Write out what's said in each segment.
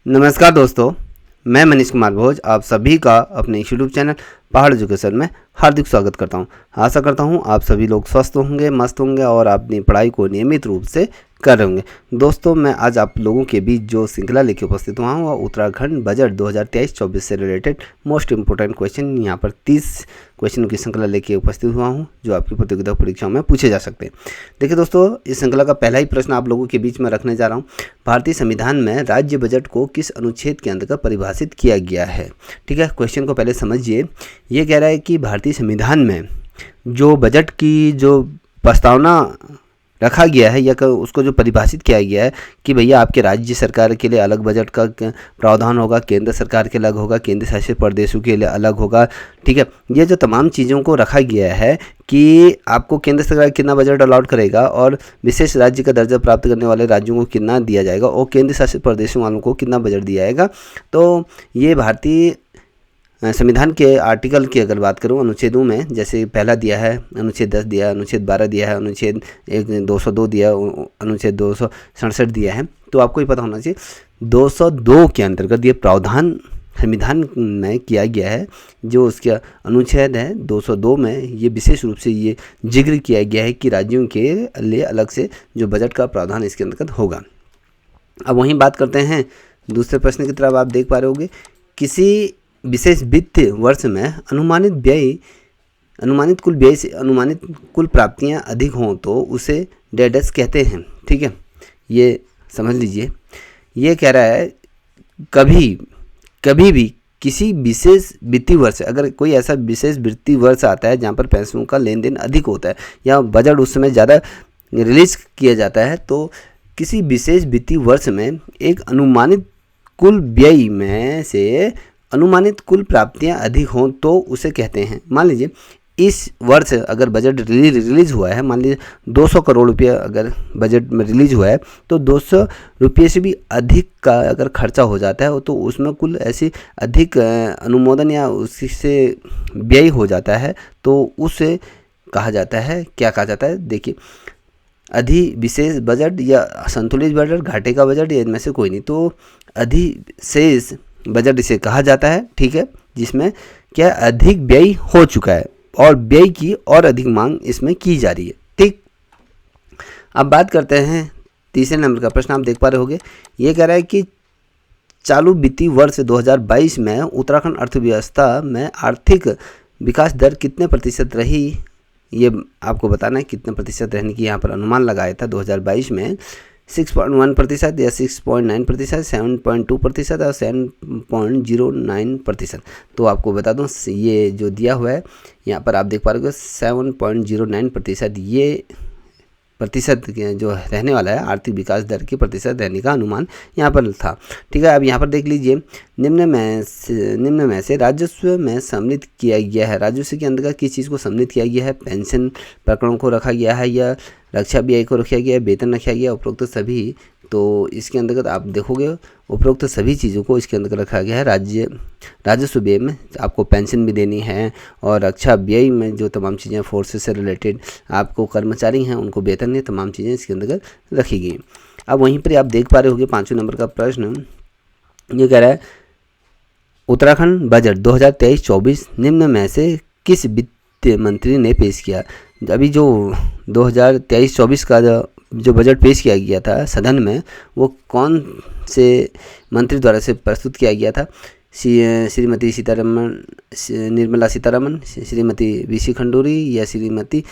नमस्कार दोस्तों, मैं मनीष कुमार भोज आप सभी का अपने यूट्यूब चैनल पहाड़ एजुकेशन में हार्दिक स्वागत करता हूं। आशा करता हूं आप सभी लोग स्वस्थ होंगे, मस्त होंगे और अपनी पढ़ाई को नियमित रूप से कर रहे होंगे। दोस्तों, मैं आज आप लोगों के बीच जो श्रृंखला लेके उपस्थित हुआ हूँ वह उत्तराखंड बजट 2023-24 से रिलेटेड मोस्ट इंपोर्टेंट क्वेश्चन, यहाँ पर 30 क्वेश्चनों की श्रृंखला लेके उपस्थित हुआ हूँ जो आपकी प्रतियोगिता परीक्षाओं में पूछे जा सकते हैं। देखिए दोस्तों, इस श्रृंखला का पहला ही प्रश्न आप लोगों के बीच में रखने जा रहा हूँ। भारतीय संविधान में राज्य बजट को किस अनुच्छेद के अंतर्गत परिभाषित किया गया है? ठीक है, क्वेश्चन को पहले समझिए। ये कह रहा है कि भारतीय संविधान में जो बजट की जो प्रस्तावना रखा गया है या उसको जो परिभाषित किया गया है कि भैया आपके राज्य सरकार के लिए अलग बजट का प्रावधान होगा, केंद्र सरकार के अलग होगा, केंद्र शासित प्रदेशों के लिए अलग होगा। ठीक है, ये जो तमाम चीज़ों को रखा गया है कि आपको केंद्र सरकार कितना बजट अलॉट करेगा और विशेष राज्य का दर्जा प्राप्त करने वाले राज्यों को कितना दिया जाएगा और केंद्र शासित प्रदेशों वालों को कितना बजट दिया जाएगा। तो ये भारतीय संविधान के आर्टिकल की अगर बात करूं, अनुच्छेदों में जैसे पहला दिया है, अनुच्छेद 10 दिया है, अनुच्छेद 12 दिया है, अनुच्छेद 202 दिया है, अनुच्छेद 267 दिया है। तो आपको ये पता होना चाहिए 202 के अंतर्गत ये प्रावधान संविधान में किया गया है। जो उसका अनुच्छेद है 202 में ये विशेष रूप से ये जिक्र किया गया है कि राज्यों के लिए अलग से जो बजट का प्रावधान इसके अंतर्गत होगा। अब वहीं बात करते हैं दूसरे प्रश्न की तरफ। आप देख पा रहे होंगे, किसी विशेष वित्तीय वर्ष में अनुमानित कुल व्यय से अनुमानित कुल प्राप्तियां अधिक हों तो उसे डेडस कहते हैं। ठीक है, ये समझ लीजिए। ये कह रहा है कभी भी किसी विशेष वित्तीय वर्ष, अगर कोई ऐसा विशेष वित्तीय वर्ष आता है जहाँ पर पैसों का लेन देन अधिक होता है या बजट उस समय ज़्यादा रिलीज किया जाता है, तो किसी विशेष वित्तीय वर्ष में एक अनुमानित कुल व्यय में से अनुमानित कुल प्राप्तियां अधिक हों तो उसे कहते हैं। मान लीजिए इस वर्ष अगर बजट रिलीज हुआ है, मान लीजिए 200 करोड़ रुपया अगर बजट में रिलीज हुआ है, तो 200 रुपये से भी अधिक का अगर खर्चा हो जाता है तो उसमें कुल ऐसी अधिक अनुमोदन या उससे व्यय हो जाता है तो उसे कहा जाता है, क्या कहा जाता है? देखिए, अधिविशेष बजट या संतुलित बजट, घाटे का बजट, या इनमें से कोई नहीं। तो अधिशेष बजट इसे कहा जाता है। ठीक है, जिसमें क्या अधिक व्यय हो चुका है और व्यय की और अधिक मांग इसमें की जा रही है। ठीक, अब बात करते हैं तीसरे नंबर का प्रश्न। आप देख पा रहे होंगे, ये कह रहा है कि चालू वित्तीय वर्ष 2022 में उत्तराखंड अर्थव्यवस्था में आर्थिक विकास दर कितने प्रतिशत रही? ये आपको बताना है कितने प्रतिशत रहने की यहाँ पर अनुमान लगाया था 2022 में। 6.1% या 6.9%, 7.2% और 7.09%। तो आपको बता दूं ये जो दिया हुआ है यहाँ पर आप देख पा रहे हो 7.09% ये प्रतिशत जो रहने वाला है, आर्थिक विकास दर की प्रतिशत रहने का अनुमान यहाँ पर था। ठीक है, अब यहाँ पर देख लीजिए, निम्न में से राजस्व में सम्मिलित किया गया है। राजस्व के अंतर्गत किस चीज़ को सम्मिलित किया गया है? पेंशन प्रकरण को रखा गया है या रक्षा व्यय को रखा गया है, वेतन रखा गया, उपरोक्त सभी। तो इसके अंतर्गत आप देखोगे उपरोक्त सभी चीज़ों को इसके अंतर्गत रखा गया है। राजस्व व्यय में आपको पेंशन भी देनी है और रक्षा व्यय में जो तमाम चीज़ें फोर्सेस से रिलेटेड आपको कर्मचारी हैं उनको वेतन है, तमाम चीज़ें इसके अंतर्गत रखी गई। अब वहीं पर आप देख पा रहे होंगे 5वें नंबर का प्रश्न ये कह रहा है, उत्तराखंड बजट 2023-24 निम्न में से किस वित्त मंत्री ने पेश किया? अभी जो 2023-24 का जो बजट पेश किया गया था सदन में, वो कौन से मंत्री द्वारा से प्रस्तुत किया गया था? श्रीमती सीतारमण, निर्मला सीतारमण, श्रीमती वीसी खंडूरी या श्रीमती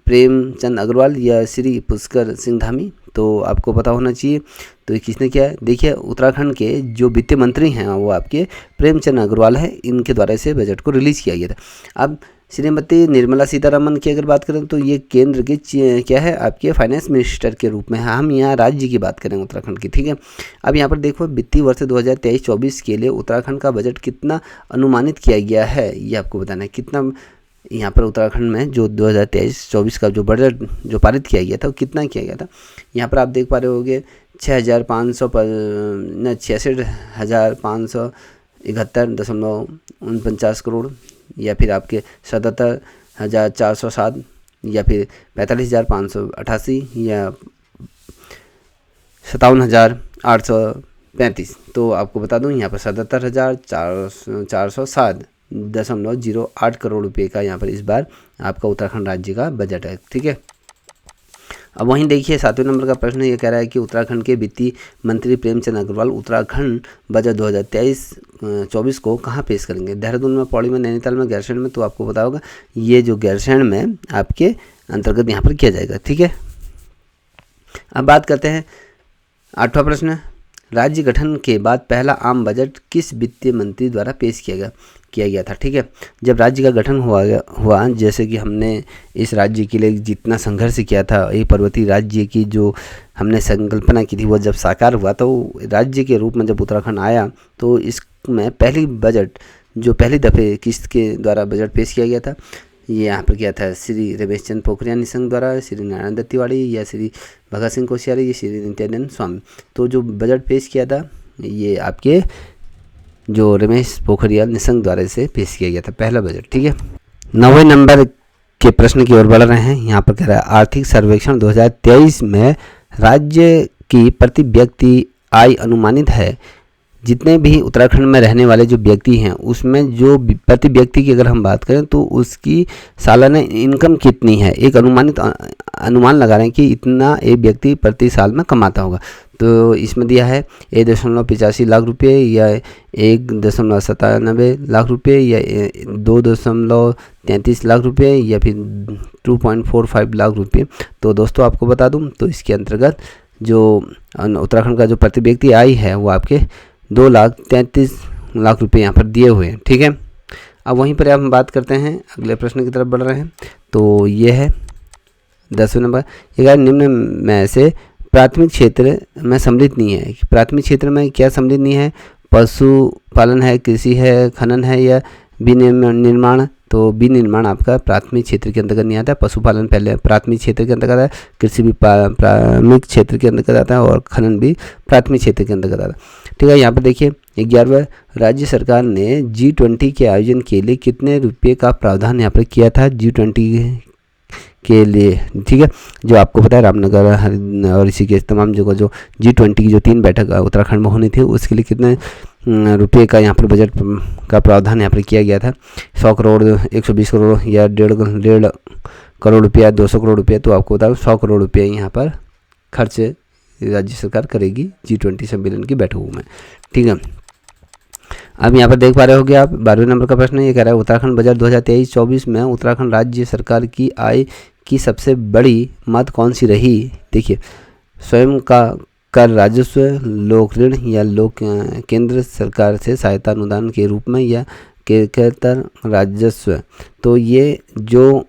प्रेमचंद अग्रवाल या श्री पुष्कर सिंह धामी? तो आपको पता होना चाहिए। तो ये किसने किया है? देखिए, उत्तराखंड के जो वित्त मंत्री हैं वो आपके प्रेमचंद अग्रवाल हैं, इनके द्वारा से बजट को रिलीज़ किया गया था। अब श्रीमती निर्मला सीतारमण की अगर बात करें तो ये केंद्र के क्या है, आपके फाइनेंस मिनिस्टर के रूप में है। हम यहाँ राज्य की बात करें उत्तराखंड की। ठीक है, अब यहाँ पर देखो वित्तीय वर्ष 2023-24 के लिए उत्तराखंड का बजट कितना अनुमानित किया गया है ये आपको बताना है। कितना यहाँ पर उत्तराखंड में जो 2023-24 का जो बजट जो पारित किया गया था वो कितना किया गया था? यहाँ पर आप देख पा रहे होंगे 66,571.49 करोड़ या फिर आपके 77,407 या फिर 45,588 या 57,800 35। तो आपको बता दूं यहाँ पर 77,407.08 करोड़ रुपए का यहाँ पर इस बार आपका उत्तराखंड राज्य का बजट है। ठीक है, अब वहीं देखिए 7वें नंबर का प्रश्न ये कह रहा है कि उत्तराखंड के वित्तीय मंत्री प्रेमचंद अग्रवाल उत्तराखंड बजट 2023-24 को कहाँ पेश करेंगे? देहरादून में, पौड़ी में, नैनीताल में, गैरसैंण में। तो आपको पता होगा ये जो गैरसैंण में आपके अंतर्गत यहाँ पर किया जाएगा। ठीक है, अब बात करते हैं 8वां प्रश्न, राज्य गठन के बाद पहला आम बजट किस वित्तीय मंत्री द्वारा पेश किया गया था? ठीक है, जब राज्य का गठन हुआ जैसे कि हमने इस राज्य के लिए जितना संघर्ष किया था, एक पर्वतीय राज्य की जो हमने संकल्पना की थी वो जब साकार हुआ तो राज्य के रूप में जब उत्तराखंड आया तो इसमें पहली बजट जो पहली दफ़े किसके द्वारा बजट पेश किया गया था? ये यहाँ पर किया था श्री रमेश चंद्र पोखरियाल निशंक द्वारा, श्री नारायण दत्त तिवारी या श्री भगत सिंह कोश्यारी या श्री नित्यानंद स्वामी। तो जो बजट पेश किया था ये आपके जो रमेश पोखरियाल निशंक द्वारा इसे पेश किया गया था पहला बजट। ठीक है, 9वें नंबर के प्रश्न की ओर बढ़ रहे हैं। यहाँ पर कह रहा है आर्थिक सर्वेक्षण 2023 में राज्य की प्रति व्यक्ति आय अनुमानित है। जितने भी उत्तराखंड में रहने वाले जो व्यक्ति हैं उसमें जो प्रति व्यक्ति की अगर हम बात करें तो उसकी सालाना इनकम कितनी है, एक अनुमान लगा रहे हैं कि इतना एक व्यक्ति प्रति साल में कमाता होगा। तो इसमें दिया है 1.85 लाख रुपये या 1.97 लाख रुपये या 2.33 लाख रुपये या फिर 2.45 लाख रुपये। तो दोस्तों आपको बता दूं तो इसके अंतर्गत जो उत्तराखंड का जो प्रति व्यक्ति आय है वो आपके 2,33,00,000 रुपये यहाँ पर दिए हुए हैं। ठीक है, अब वहीं पर हम बात करते हैं अगले प्रश्न की तरफ बढ़ रहे हैं। तो ये है 10वें नंबर, ये निम्न में से प्राथमिक क्षेत्र में सम्मिलित नहीं है। प्राथमिक क्षेत्र में क्या सम्मिलित नहीं है? पशुपालन है, कृषि है, खनन है या विनिर्माण। तो विनिर्माण आपका प्राथमिक क्षेत्र के अंतर्गत नहीं आता है। पशुपालन पहले प्राथमिक क्षेत्र के अंतर्गत है, कृषि भी प्राथमिक क्षेत्र के अंतर्गत आता है और खनन भी प्राथमिक क्षेत्र के अंतर्गत आता है। ठीक है, यहाँ पर देखिए 11वां, राज्य सरकार ने G20 के आयोजन के लिए कितने रुपये का प्रावधान यहाँ पर किया था G20 के लिए? ठीक है, जो आपको पता है रामनगर और इसी के तमाम जगह जो G20 की जो 3 बैठक उत्तराखंड में होनी थी उसके लिए कितने रुपये का यहाँ पर बजट का प्रावधान यहाँ पर किया गया था? 100 करोड़, 120 करोड़ या 1.5 करोड़ रुपया, 200 करोड़ रुपया। तो आपको बता 100 करोड़ रुपये यहाँ पर खर्च राज्य सरकार करेगी G20 सम्मेलन की बैठकों में। ठीक है, अब यहाँ पर देख पा रहे होगे आप 12वें नंबर का प्रश्न ये कह रहा है उत्तराखंड बजट 2023-24 में उत्तराखंड राज्य सरकार की आय की सबसे बड़ी मद कौन सी रही? देखिए, स्वयं का कर राजस्व, लोक ऋण या लोक केंद्र सरकार से सहायता अनुदान के रूप में या केतर राजस्व। तो ये जो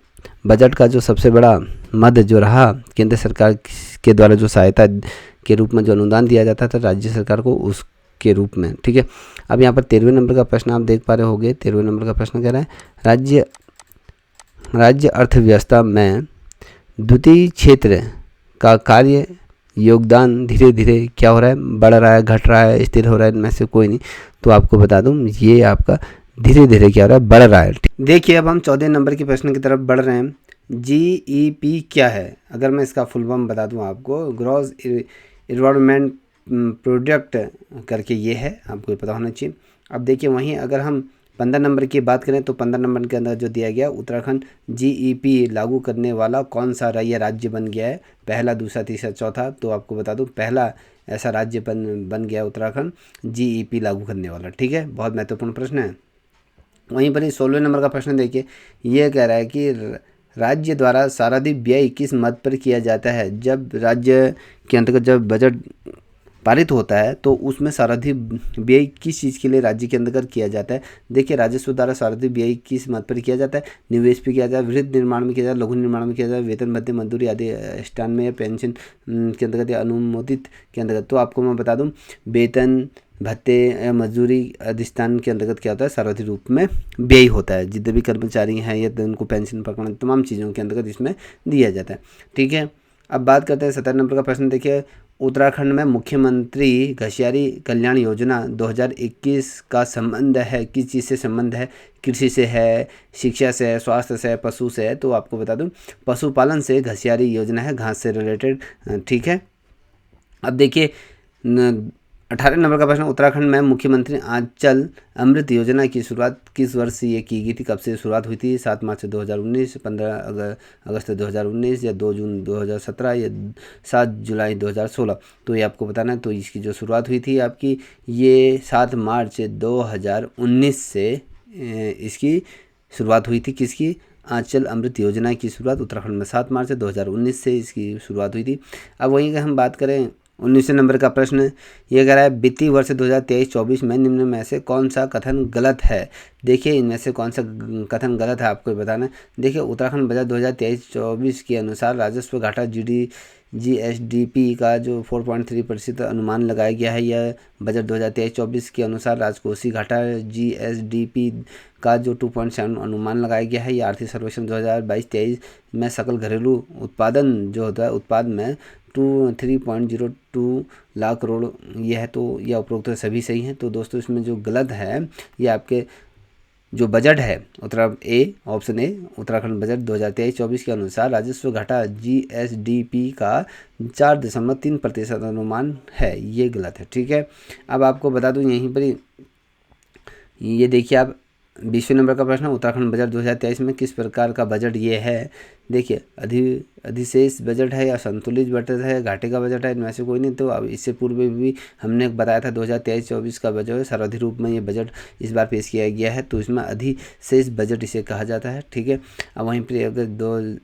बजट का जो सबसे बड़ा मद जो रहा केंद्र सरकार के द्वारा जो सहायता के रूप में जो अनुदान दिया जाता था राज्य सरकार को उसके रूप में। ठीक है, अब यहाँ पर 13वें नंबर का प्रश्न आप देख पा रहे होंगे। 13वें नंबर का प्रश्न कह रहा है राज्य अर्थव्यवस्था में द्वितीय क्षेत्र का कार्य योगदान धीरे धीरे क्या हो रहा है? बढ़ रहा है, घट रहा है, स्थिर हो रहा है? इनमें से कोई नहीं। तो आपको बता दूं ये आपका धीरे धीरे क्या हो रहा है? बढ़ रहा है। देखिए, अब हम 14 नंबर के प्रश्न की तरफ बढ़ रहे हैं। GEP क्या है? अगर मैं इसका फुल फॉर्म बता दूं आपको, ग्रॉस इन्वायरमेंट प्रोडक्ट करके ये है, आपको पता होना चाहिए। अब देखिए, वहीं अगर हम 15 नंबर की बात करें तो 15 नंबर के अंदर जो दिया गया उत्तराखंड GEP लागू करने वाला कौन सा राज्य बन गया है? पहला, दूसरा, तीसरा, चौथा। तो आपको बता दूं पहला ऐसा राज्य बन गया उत्तराखंड GEP लागू करने वाला। ठीक है, बहुत महत्वपूर्ण प्रश्न है। वहीं पर ही 16वें नंबर का प्रश्न देखिए, ये कह रहा है कि राज्य द्वारा सर्वाधिक व्यय किस मद पर किया जाता है? जब राज्य के अंतर्गत जब बजट पारित होता है तो उसमें सर्वाधिक व्यय किस चीज़ के लिए राज्य के अंतर्गत किया जाता है? देखिए, राजस्व द्वारा सर्वाधिक व्यय किस मद पर किया जाता है? निवेश पे किया जाता है, वृहद निर्माण में किया जाता है, लघु निर्माण में किया जाता है, वेतन भत्ते, मजदूरी आदि अनुष्ठान में या पेंशन के अंतर्गत या अनुमोदित के अंतर्गत। तो आपको मैं बता दूं वेतन भत्ते या मजदूरी अधिष्ठान के अंतर्गत क्या होता है? सर्वाधिक रूप में व्यय होता है। जितने भी कर्मचारी हैं या उनको पेंशन प्रकरण तमाम चीज़ों के अंतर्गत इसमें दिया जाता है। ठीक है, अब बात करते हैं 17 नंबर का प्रश्न। देखिए, उत्तराखंड में मुख्यमंत्री घसियारी कल्याण योजना 2021 का संबंध है किस चीज़ से संबंध है? कृषि से है, शिक्षा से है, स्वास्थ्य से है, पशु से है। तो आपको बता दूं पशुपालन से घसियारी योजना है, घास से रिलेटेड। ठीक है, अब देखिए 18 नंबर का प्रश्न, उत्तराखंड में मुख्यमंत्री आंचल अमृत योजना की शुरुआत किस वर्ष से ये की गई थी? कब से शुरुआत हुई थी? 7 मार्च 2019, 15 अगस्त 2019 या 2 जून 2017 या 7 जुलाई 2016? तो ये आपको बताना है। तो इसकी जो शुरुआत हुई थी आपकी, ये 7 मार्च 2019 से इसकी शुरुआत हुई थी। किसकी? आंचल अमृत योजना की शुरुआत उत्तराखंड में 7 मार्च 2019 से इसकी शुरुआत हुई थी। अब वहीं का हम बात करें 19वें नंबर का प्रश्न, ये कह रहा है वित्तीय वर्ष 2023-24 में निम्न में से कौन सा कथन गलत है? देखिए इनमें से कौन सा कथन गलत है आपको बताना है। देखिए उत्तराखंड बजट 2023-24 के अनुसार राजस्व घाटा जीएसडीपी का जो 4.3% अनुमान लगाया गया है। यह बजट 2023-24 के अनुसार राजकोषीय घाटा जीएसडीपी का जो 2.7 अनुमान लगाया गया है। यह आर्थिक सर्वेक्षण 2022-23 में सकल घरेलू उत्पादन जो होता है उत्पाद में 3.02 लाख करोड़ यह है। तो यह उपरोक्त सभी सही हैं। तो दोस्तों इसमें जो गलत है ये आपके जो बजट है ऑप्शन ए उत्तराखंड बजट 2023-24 के अनुसार राजस्व घाटा जीएसडीपी का 4.3% अनुमान है, ये गलत है। ठीक है, अब आपको बता दूं यहीं पर ही ये देखिए आप 20वें नंबर का प्रश्न, उत्तराखंड बजट 2023 में किस प्रकार का बजट ये है? देखिए अधिशेष बजट है या संतुलित बजट है, घाटे का बजट है, इनमें से कोई नहीं। तो अब इससे पूर्व भी हमने बताया था 2023-24 का बजट सर्वाधिक रूप में ये बजट इस बार पेश किया गया है। तो इसमें अधिशेष बजट इसे कहा जाता है। ठीक है, अब वहीं पर अगर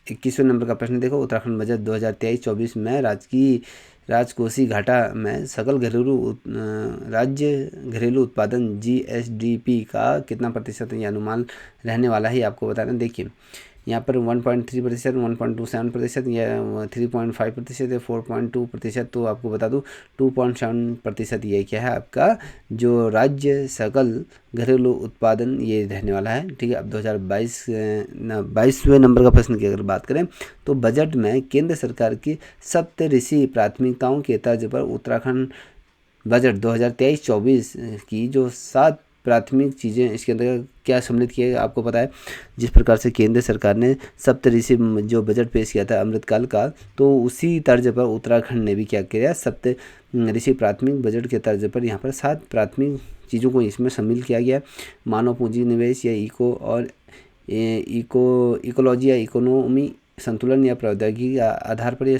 21वें नंबर का प्रश्न देखो, उत्तराखंड बजट 2023-24 में राजकोषीय घाटा में सकल राज्य घरेलू उत्पादन जीएसडीपी का कितना प्रतिशत ये अनुमान रहने वाला है, आपको बताना। देखिए यहाँ पर 1.3%, 1.27% या 3.5% या 4.2%। तो आपको बता दूँ 2.7% ये क्या है आपका जो राज्य सकल घरेलू उत्पादन ये रहने वाला है। ठीक है, अब 22वें नंबर का प्रश्न की अगर बात करें तो बजट में केंद्र सरकार की सप्तऋषि प्राथमिकताओं के तर्ज पर उत्तराखंड बजट 2023-24 की जो 7 प्राथमिक चीज़ें इसके अंदर क्या सम्मिलित किया गया आपको पता है। जिस प्रकार से केंद्र सरकार ने सप्तऋषि जो बजट पेश किया था अमृतकाल का, तो उसी तर्ज पर उत्तराखंड ने भी क्या किया, सप्तऋषि प्राथमिक बजट के तर्ज पर यहाँ पर 7 प्राथमिक चीज़ों को इसमें शामिल किया गया। मानव पूंजी निवेश या इकोलॉजी या इकोनॉमी संतुलन या प्रौद्योगिकी के आधार पर ये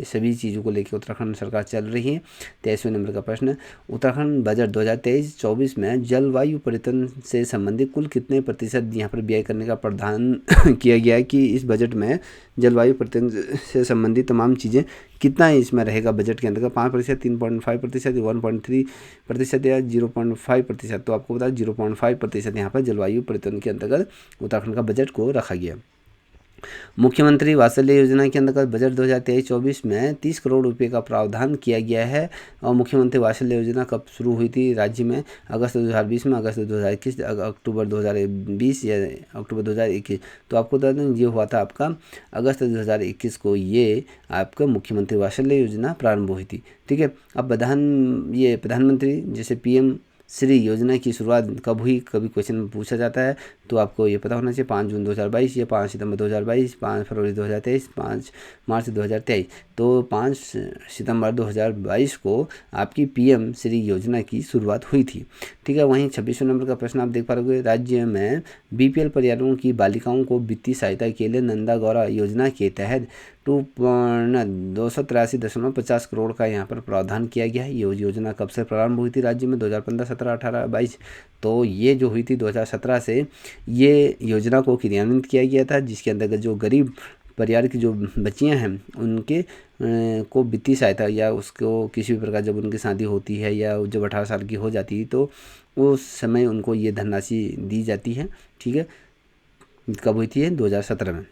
सभी चीज़ों को लेकर उत्तराखंड सरकार चल रही है। 23वें नंबर का प्रश्न, उत्तराखंड बजट 2023-24 में जलवायु परिवर्तन से संबंधित कुल कितने प्रतिशत यहाँ पर व्यय करने का प्रावधान किया गया है कि इस बजट में जलवायु परिवर्तन से संबंधित तमाम चीज़ें कितना इसमें रहेगा बजट के अंतर्गत? 5%, 3.5%, 1.3% या 0.5%? तो आपको बता 0.5% यहाँ पर जलवायु परिवर्तन के अंतर्गत उत्तराखंड का बजट को रखा गया। मुख्यमंत्री वात्सल्य योजना के अंतर्गत बजट 2023-24 में 30 करोड़ रुपए का प्रावधान किया गया है। और मुख्यमंत्री वात्सल्य योजना कब शुरू हुई थी राज्य में? अगस्त 2020 में, अगस्त 2021, अक्टूबर 2020 या अक्टूबर 2021? तो आपको बता दें ये हुआ था आपका अगस्त 2021 को ये आपका मुख्यमंत्री वात्सल्य योजना प्रारंभ हुई थी। ठीक है, अब प्रधानमंत्री जैसे PM श्री योजना की शुरुआत कब हुई, कभी क्वेश्चन में पूछा जाता है। तो आपको ये पता होना चाहिए 5 जून 2022 या 5 सितंबर 2022, 5 फरवरी 2023, 5 मार्च 2023। तो 5 सितंबर 2022 को आपकी PM श्री योजना की शुरुआत हुई थी। ठीक है, वहीं 26वें नंबर का प्रश्न आप देख पा रहे राज्य में BPL परिवारों की बालिकाओं को वित्तीय सहायता के लिए नंदा गौरा योजना के तहत 283.50 करोड़ का यहाँ पर प्रावधान किया गया है। ये योजना कब से प्रारंभ हुई थी राज्य में? 2015, 17, 18, 22। तो ये जो हुई थी 2017 से ये योजना को क्रियान्वित किया गया था, जिसके अंतर्गत जो गरीब परिवार की जो बच्चियां हैं उनके को वित्तीय सहायता या उसको किसी भी प्रकार जब उनकी शादी होती है या जब 18 साल की हो जाती है तो उस समय उनको ये धनराशि दी जाती है। ठीक है, कब हुई थी? 2017 में।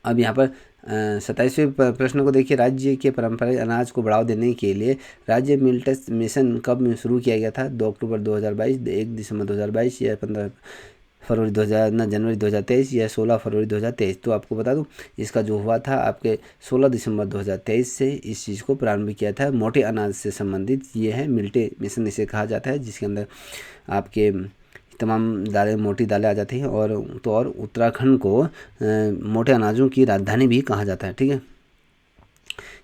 अब यहाँ पर 27वें प्रश्न को देखिए, राज्य के पारंपरिक अनाज को बढ़ावा देने के लिए राज्य मिलेट्स मिशन कब शुरू किया गया था? 2 अक्टूबर 2022, 1 दिसंबर 2022 या 15 फरवरी जनवरी 2023 या 16 फरवरी 2023? तो आपको बता दूं इसका जो हुआ था आपके 16 दिसंबर 2023 से इस चीज़ को प्रारंभ किया था। मोटे अनाज से संबंधित ये है मिल्टे मिशन इसे कहा जाता है, जिसके अंदर आपके तमाम दालें मोटी दालें आ जाती हैं और उत्तराखंड को मोटे अनाजों की राजधानी भी कहा जाता है। ठीक है,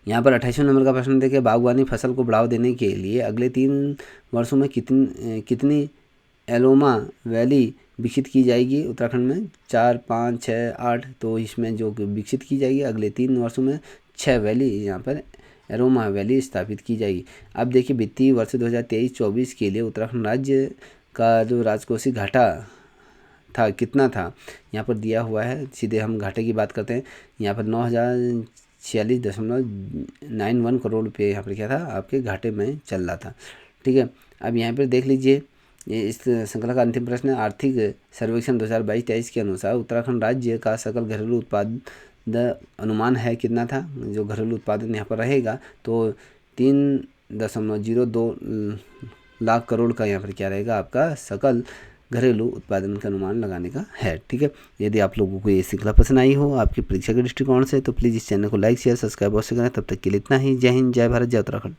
यहाँ पर 28वें नंबर का प्रश्न देखिए, बागवानी फसल को बढ़ावा देने के लिए अगले 3 वर्षों में कितनी एलोमा वैली विकसित की जाएगी उत्तराखंड में? 4, 5, 6, 8। तो इसमें जो विकसित की जाएगी अगले 3 वर्षों में 6 वैली यहाँ पर एरोमा वैली स्थापित की जाएगी। अब देखिए, वित्तीय वर्ष 2023-24 के लिए उत्तराखंड राज्य का जो राजकोषीय घाटा था कितना था, यहाँ पर दिया हुआ है। सीधे हम घाटे की बात करते हैं। यहाँ पर 9,046.91 करोड़ रुपये यहाँ पर क्या था, आपके घाटे में चल रहा था। ठीक है, अब यहाँ पर देख लीजिए, इस श्रृंखला का अंतिम प्रश्न है। आर्थिक सर्वेक्षण 2022-23 के अनुसार उत्तराखंड राज्य का सकल घरेलू उत्पाद अनुमान है कितना था, जो घरेलू उत्पादन यहाँ पर रहेगा तो 3.02 लाख करोड़ का यहाँ पर क्या रहेगा, आपका सकल घरेलू उत्पादन का अनुमान लगाने का है। ठीक है, यदि आप लोगों को ये श्रृंखला पसंद आई हो आपकी परीक्षा के दृष्टिकोण से, तो प्लीज़ इस चैनल को लाइक शेयर सब्सक्राइब अवश्य करें। तब तक के लिए इतना ही। जय हिंद, जय भारत, जय उत्तराखंड।